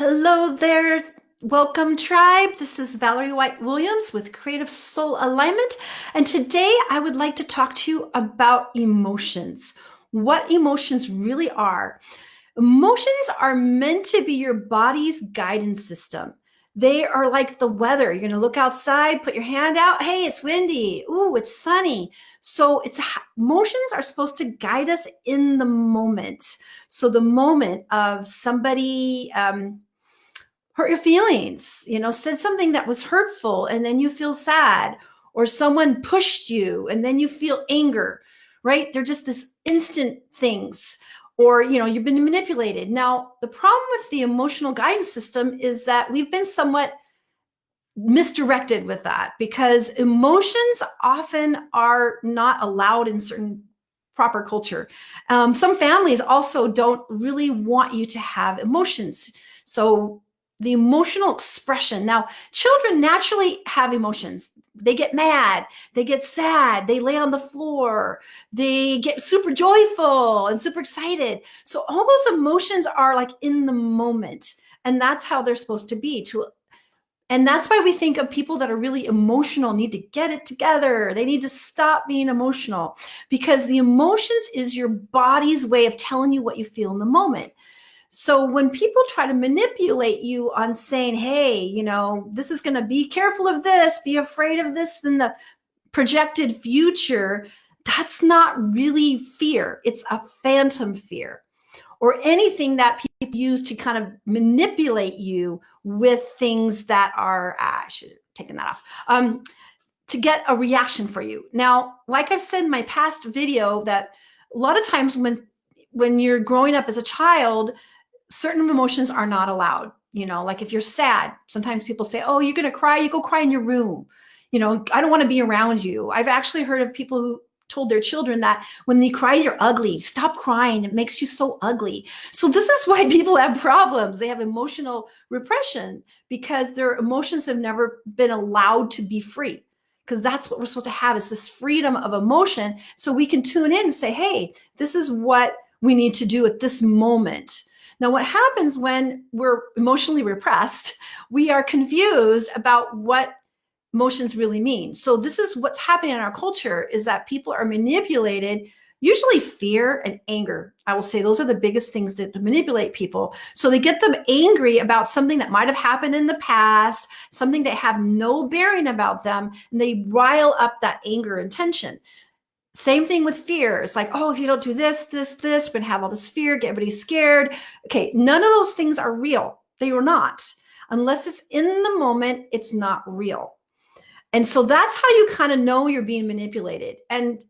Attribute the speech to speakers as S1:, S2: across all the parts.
S1: Hello there. Welcome, tribe. This is Valerie White Williams with Creative Soul Alignment. And today I would like to talk to you about emotions, what emotions really are. Emotions are meant to be your body's guidance system. They are like the weather. You're going to look outside, put your hand out. Hey, it's windy. Ooh, it's sunny. So emotions are supposed to guide us in the moment. So the moment of somebody hurt your feelings, said something that was hurtful and then you feel sad, or someone pushed you and then you feel anger, right? They're just this instant things. Or, you've been manipulated. Now, the problem with the emotional guidance system is that we've been somewhat misdirected with that because emotions often are not allowed in certain proper culture. Some families also don't really want you to have emotions. So the emotional expression. Now, children naturally have emotions. They get mad, they get sad, they lay on the floor, they get super joyful and super excited. So all those emotions are like in the moment. And that's how they're supposed to be. And that's why we think of people that are really emotional need to get it together. They need to stop being emotional, because the emotions is your body's way of telling you what you feel in the moment. So when people try to manipulate you on saying, hey, this is going to be careful of this, be afraid of this in the projected future, that's not really fear. It's a phantom fear, or anything that people use to kind of manipulate you with things that are, I should have taken that off, to get a reaction for you. Now, like I've said in my past video, that a lot of times when you're growing up as a child, certain emotions are not allowed. Like if you're sad, sometimes people say, oh, you're going to cry, you go cry in your room. I don't want to be around you. I've actually heard of people who told their children that when they cry, you're ugly. Stop crying. It makes you so ugly. So this is why people have problems. They have emotional repression because their emotions have never been allowed to be free. Because that's what we're supposed to have, is this freedom of emotion. So we can tune in and say, hey, this is what we need to do at this moment. Now, what happens when we're emotionally repressed, we are confused about what emotions really mean. So this is what's happening in our culture, is that people are manipulated, usually fear and anger. I will say those are the biggest things that manipulate people. So they get them angry about something that might have happened in the past, something that have no bearing about them, and they rile up that anger and tension. Same thing with fear. It's like, oh, if you don't do this, we're going to have all this fear, get everybody scared. Okay, none of those things are real. They are not. Unless it's in the moment, it's not real. And so that's how you kind of know you're being manipulated. And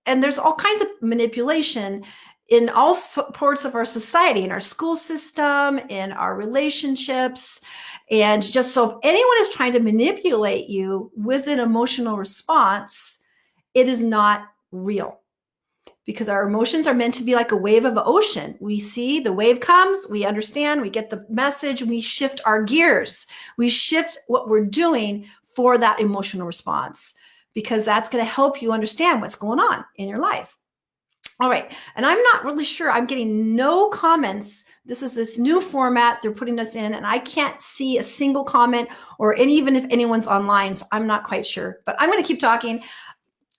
S1: there's all kinds of manipulation in all parts of our society, in our school system, in our relationships. And just so if anyone is trying to manipulate you with an emotional response, it is not real, because our emotions are meant to be like a wave of the ocean. We see the wave comes, we understand, we get the message, we shift our gears. We shift what we're doing for that emotional response, because that's going to help you understand what's going on in your life. All right. And I'm not really sure. I'm getting no comments. This is this new format they're putting us in, and I can't see a single comment, or even if anyone's online. So I'm not quite sure, but I'm going to keep talking.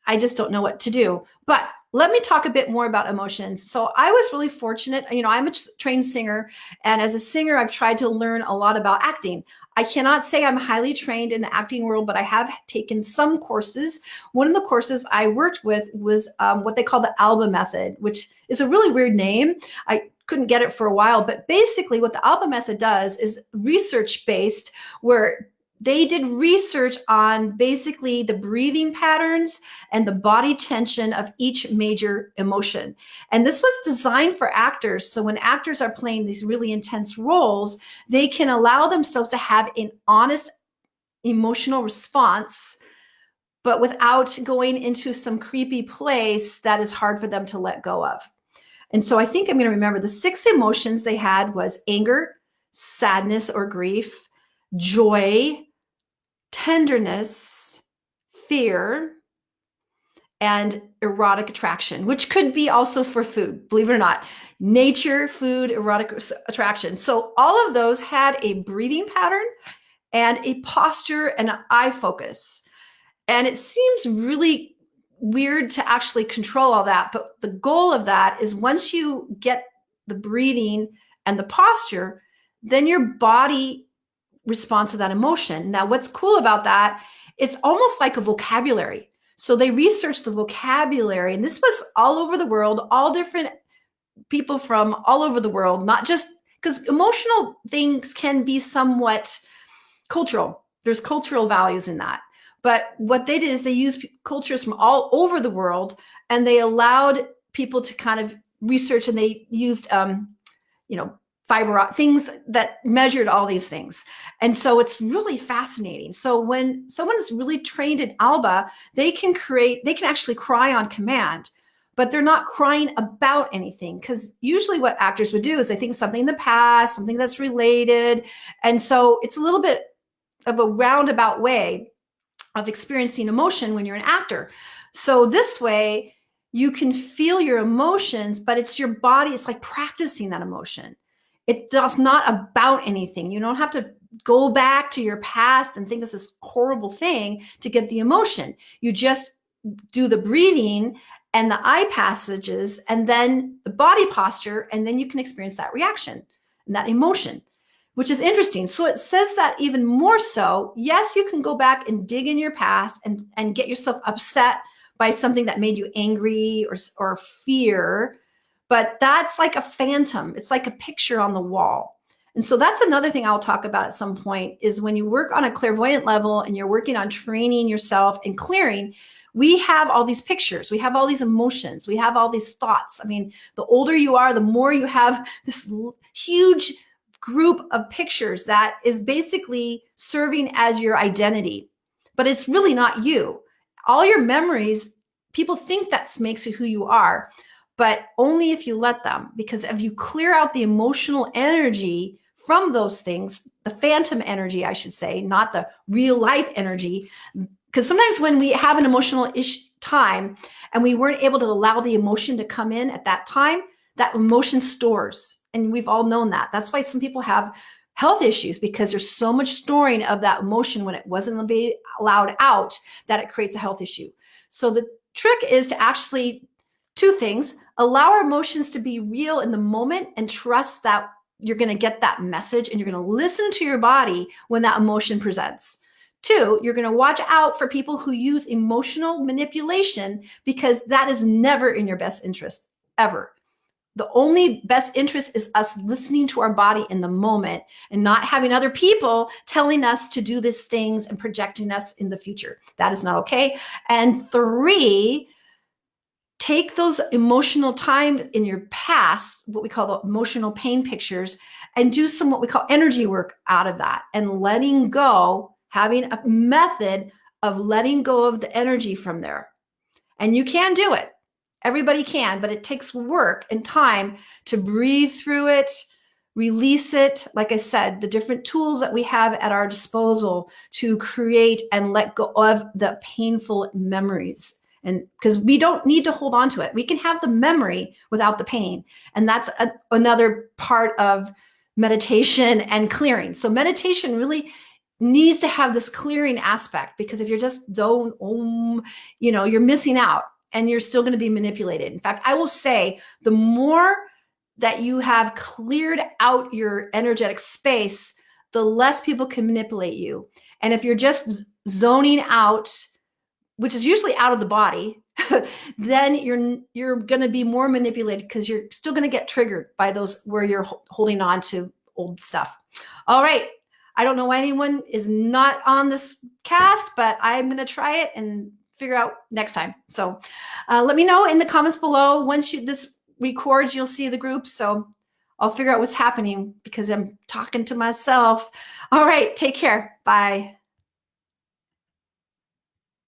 S1: I just don't know what to do. But let me talk a bit more about emotions. So I was really fortunate. I'm a trained singer. And as a singer, I've tried to learn a lot about acting. I cannot say I'm highly trained in the acting world, but I have taken some courses. One of the courses I worked with was what they call the Alba Method, which is a really weird name. I couldn't get it for a while. But basically what the Alba Method does is research-based, where they did research on basically the breathing patterns and the body tension of each major emotion. And this was designed for actors. So when actors are playing these really intense roles, they can allow themselves to have an honest emotional response, but without going into some creepy place that is hard for them to let go of. And so I think I'm going to remember the 6 emotions they had was anger, sadness or grief, joy, tenderness, fear, and erotic attraction, which could be also for food, believe it or not. Nature, food, erotic attraction. So all of those had a breathing pattern and a posture and an eye focus. And it seems really weird to actually control all that. But the goal of that is once you get the breathing and the posture, then your body responds to that emotion. Now, what's cool about that, it's almost like a vocabulary. So they researched the vocabulary, and this was all over the world, all different people from all over the world, not just because emotional things can be somewhat cultural. There's cultural values in that. But what they did is they used cultures from all over the world, and they allowed people to kind of research, and they used, fiber things that measured all these things. And so it's really fascinating. So when someone is really trained in Alba, they can actually cry on command, but they're not crying about anything. Because usually what actors would do is they think of something in the past, something that's related. And so it's a little bit of a roundabout way of experiencing emotion when you're an actor. So this way you can feel your emotions, but it's your body. It's like practicing that emotion. It's not about anything. You don't have to go back to your past and think it's this horrible thing to get the emotion. You just do the breathing and the eye passages and then the body posture, and then you can experience that reaction and that emotion, which is interesting. So it says that even more so, yes, you can go back and dig in your past and get yourself upset by something that made you angry or fear, but that's like a phantom. It's like a picture on the wall. And so that's another thing I'll talk about at some point is when you work on a clairvoyant level and you're working on training yourself and clearing, we have all these pictures, we have all these emotions, we have all these thoughts. I mean, the older you are, the more you have this huge group of pictures that is basically serving as your identity, but it's really not you. All your memories, people think that makes you who you are, but only if you let them, because if you clear out the emotional energy from those things, the phantom energy, I should say, not the real life energy, because sometimes when we have an emotional time and we weren't able to allow the emotion to come in at that time, that emotion stores. And we've all known that. That's why some people have health issues, because there's so much storing of that emotion when it wasn't allowed out that it creates a health issue. So the trick is to actually, two things: allow our emotions to be real in the moment and trust that you're going to get that message and you're going to listen to your body when that emotion presents. Two, you're going to watch out for people who use emotional manipulation, because that is never in your best interest, ever. The only best interest is us listening to our body in the moment and not having other people telling us to do these things and projecting us in the future. That is not okay. And three, take those emotional time in your past, what we call the emotional pain pictures, and do some what we call energy work out of that and letting go, having a method of letting go of the energy from there. And you can do it. Everybody can, but it takes work and time to breathe through it, release it. Like I said, the different tools that we have at our disposal to create and let go of the painful memories. And because we don't need to hold on to it. We can have the memory without the pain. And that's another part of meditation and clearing. So meditation really needs to have this clearing aspect, because if you're just you're missing out and you're still going to be manipulated. In fact, I will say the more that you have cleared out your energetic space, the less people can manipulate you. And if you're just zoning out, which is usually out of the body, then you're going to be more manipulated, because you're still going to get triggered by those where you're holding on to old stuff. All right. I don't know why anyone is not on this cast, but I'm going to try it and figure out next time. So let me know in the comments below. Once this records, you'll see the group. So I'll figure out what's happening, because I'm talking to myself. All right. Take care. Bye.